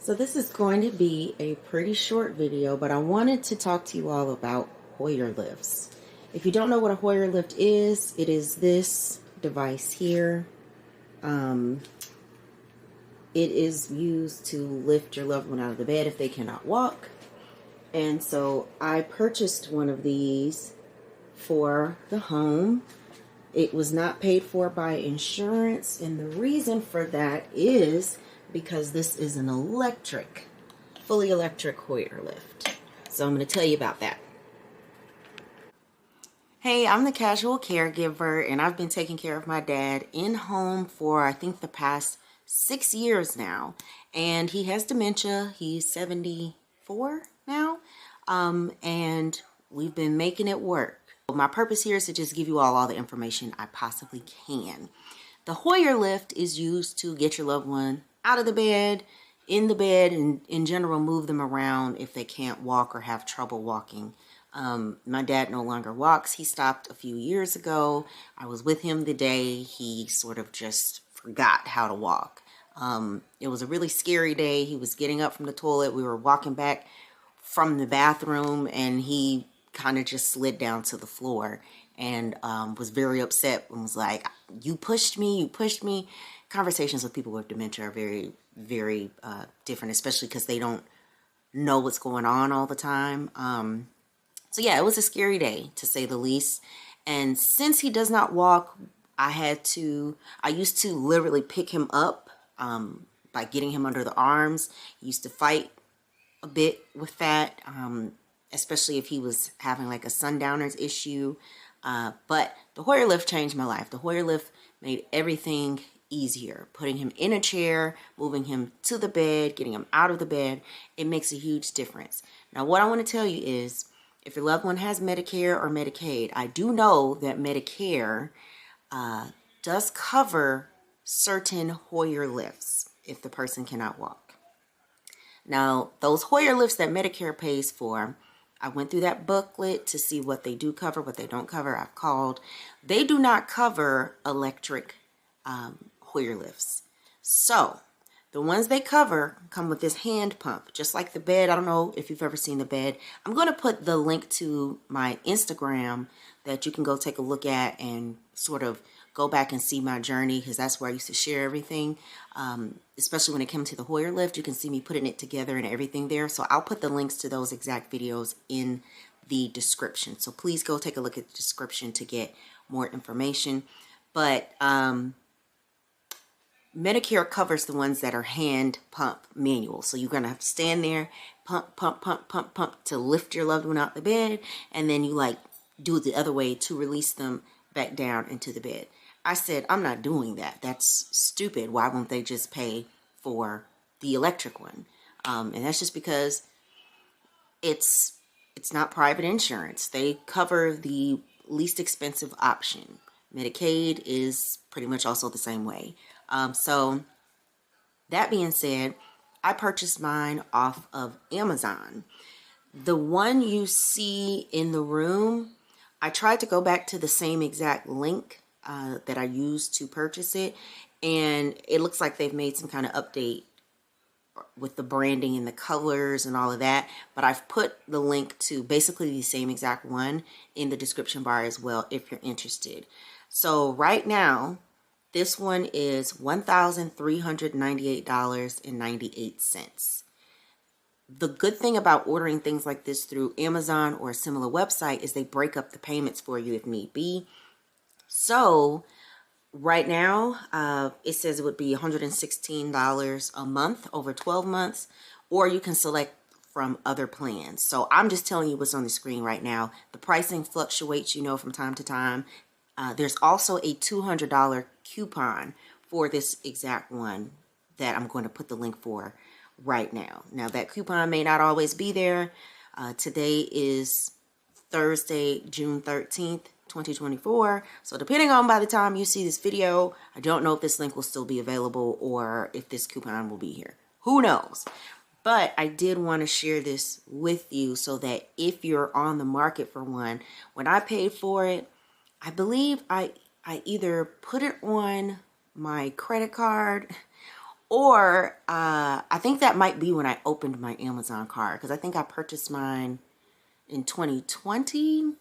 So this is going to be a pretty short video, but I wanted to talk to you all about Hoyer lifts. If you don't know what a Hoyer lift is, it is this device here. It is used to lift your loved one out of the bed if they cannot walk. And so I purchased one of these for the home. It was not paid for by insurance, and the reason for that is because this is an fully electric Hoyer lift. So I'm going to tell you about that. Hey, I'm the casual caregiver, and I've been taking care of my dad in home for I think the past 6 years now. And he has dementia. He's 74 now, and we've been making it work. My purpose here is to just give you all the information I possibly can. The Hoyer lift is used to get your loved one out of the bed, in the bed, and in general move them around if they can't walk or have trouble walking. My dad no longer walks. He stopped a few years ago. I was with him the day he sort of just forgot how to walk. It was a really scary day. He was getting up from the toilet. We were walking back from the bathroom, and he kind of just slid down to the floor and was very upset and was like, you pushed me. Conversations with people with dementia are very, very different, especially because they don't know what's going on all the time. So yeah, it was a scary day to say the least. And since he does not walk, I used to literally pick him up by getting him under the arms. He used to fight a bit with that, especially if he was having like a sundowners issue. But the Hoyer lift changed my life. The Hoyer lift made everything easier. Putting him in a chair, moving him to the bed, getting him out of the bed, it makes a huge difference. Now, what I want to tell you is, if your loved one has Medicare or Medicaid, I do know that Medicare does cover certain Hoyer lifts if the person cannot walk. Now, those Hoyer lifts that Medicare pays for, I went through that booklet to see what they do cover, what they don't cover. I've called. They do not cover electric Hoyer lifts. So, the ones they cover come with this hand pump, just like the bed. I don't know if you've ever seen the bed. I'm going to put the link to my Instagram that you can go take a look at and sort of go back and see my journey, because that's where I used to share everything. Especially when it came to the Hoyer lift, you can see me putting it together and everything there. So I'll put the links to those exact videos in the description. So please go take a look at the description to get more information. But Medicare covers the ones that are hand pump manual. So you're going to have to stand there, pump, pump, pump, pump, pump to lift your loved one out the bed. And then you like do it the other way to release them back down into the bed. I said, I'm not doing that. That's stupid. Why won't they just pay for the electric one? And that's just because it's not private insurance. They cover the least expensive option. Medicaid is pretty much also the same way. So that being said, I purchased mine off of Amazon. The one you see in the room, I tried to go back to the same exact link that I used to purchase it, and it looks like they've made some kind of update with the branding and the colors and all of that, but I've put the link to basically the same exact one in the description bar as well if you're interested. So right now, this one is $1,398.98. The good thing about ordering things like this through Amazon or a similar website is they break up the payments for you if need be. So right now, it says it would be $116 a month over 12 months, or you can select from other plans. So I'm just telling you what's on the screen right now. The pricing fluctuates, from time to time. There's also a $200 coupon for this exact one that I'm going to put the link for right now. Now, that coupon may not always be there. Today is Thursday, June 13th, 2024. So depending on by the time you see this video, I don't know if this link will still be available or if this coupon will be here. Who knows? But I did want to share this with you so that if you're on the market for one, when I paid for it, I believe I either put it on my credit card Or I think that might be when I opened my Amazon cart, because I think I purchased mine in 2020.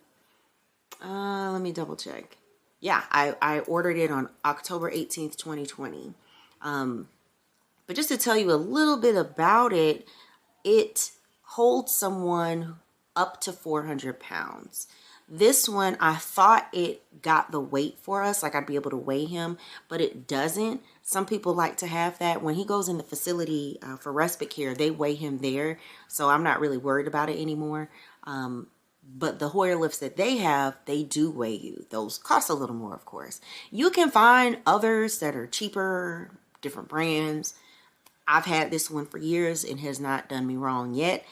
Let me double check. Yeah, I ordered it on October 18th, 2020. But just to tell you a little bit about it, it holds someone up to 400 pounds. This one, I thought it got the weight for us, like I'd be able to weigh him, but it doesn't. Some people like to have that. When he goes in the facility for respite care, they weigh him there, so I'm not really worried about it anymore. But the Hoyer lifts that they have, they do weigh you. Those cost a little more, of course. You can find others that are cheaper, different brands. I've had this one for years and has not done me wrong yet.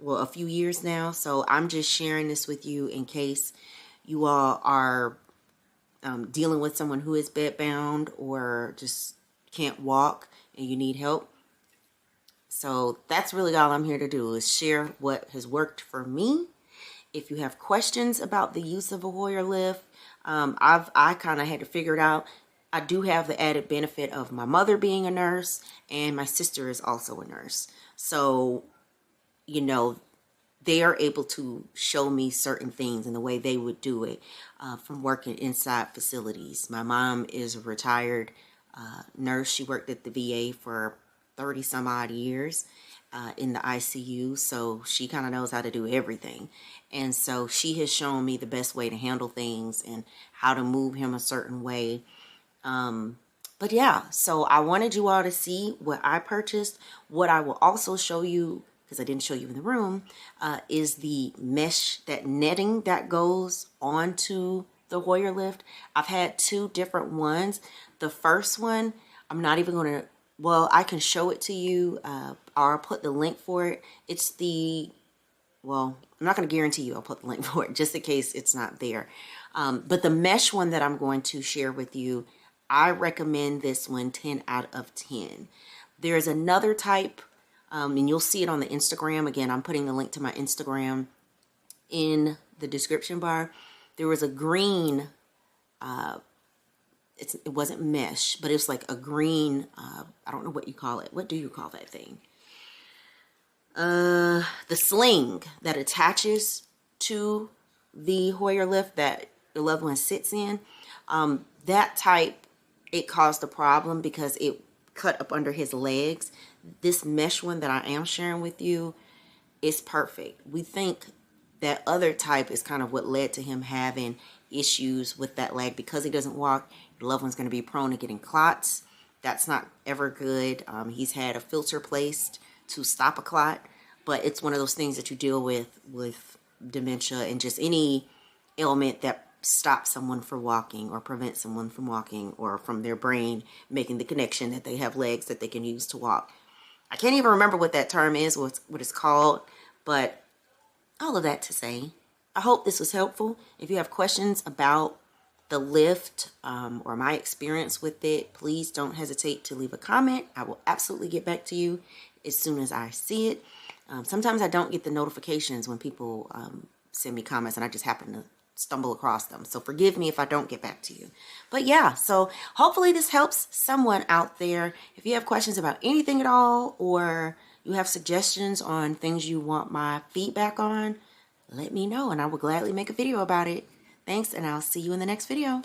Well, a few years now. So I'm just sharing this with you in case you all are dealing with someone who is bedbound or just can't walk and you need help. So that's really all I'm here to do, is share what has worked for me. If you have questions about the use of a Hoyer lift, I kind of had to figure it out. I do have the added benefit of my mother being a nurse, and my sister is also a nurse. So, you know, they are able to show me certain things and the way they would do it from working inside facilities. My mom is a retired nurse. She worked at the VA for 30 some odd years in the ICU. So she kind of knows how to do everything. And so she has shown me the best way to handle things and how to move him a certain way. But yeah, so I wanted you all to see what I purchased. What I will also show you, because I didn't show you in the room, is the mesh, that netting that goes onto the Hoyer lift. I've had two different ones. The first one, I'm not even going to, well, I can show it to you, or I'll put the link for it. It's the, well, I'm not going to guarantee you I'll put the link for it, just in case it's not there. But the mesh one that I'm going to share with you, I recommend this one 10 out of 10. There's another type, and you'll see it on the Instagram. Again, I'm putting the link to my Instagram in the description bar. There was a green, it wasn't mesh, but it's like a green, I don't know what you call it. What do you call that thing? The sling that attaches to the Hoyer lift that the loved one sits in. That type, it caused a problem because it cut up under his legs. This mesh one that I am sharing with you is perfect. We think that other type is kind of what led to him having issues with that leg, because he doesn't walk. The loved one's going to be prone to getting clots. That's not ever good. He's had a filter placed to stop a clot, but it's one of those things that you deal with dementia and just any ailment that stop someone from walking or prevent someone from walking, or from their brain making the connection that they have legs that they can use to walk. I can't even remember what that term is, what it's called, but all of that to say, I hope this was helpful. If you have questions about the lift or my experience with it, please don't hesitate to leave a comment. I will absolutely get back to you as soon as I see it. Sometimes I don't get the notifications when people send me comments, and I just happen to stumble across them. So forgive me if I don't get back to you. But yeah, so hopefully this helps someone out there. If you have questions about anything at all, or you have suggestions on things you want my feedback on, let me know and I will gladly make a video about it. Thanks, and I'll see you in the next video.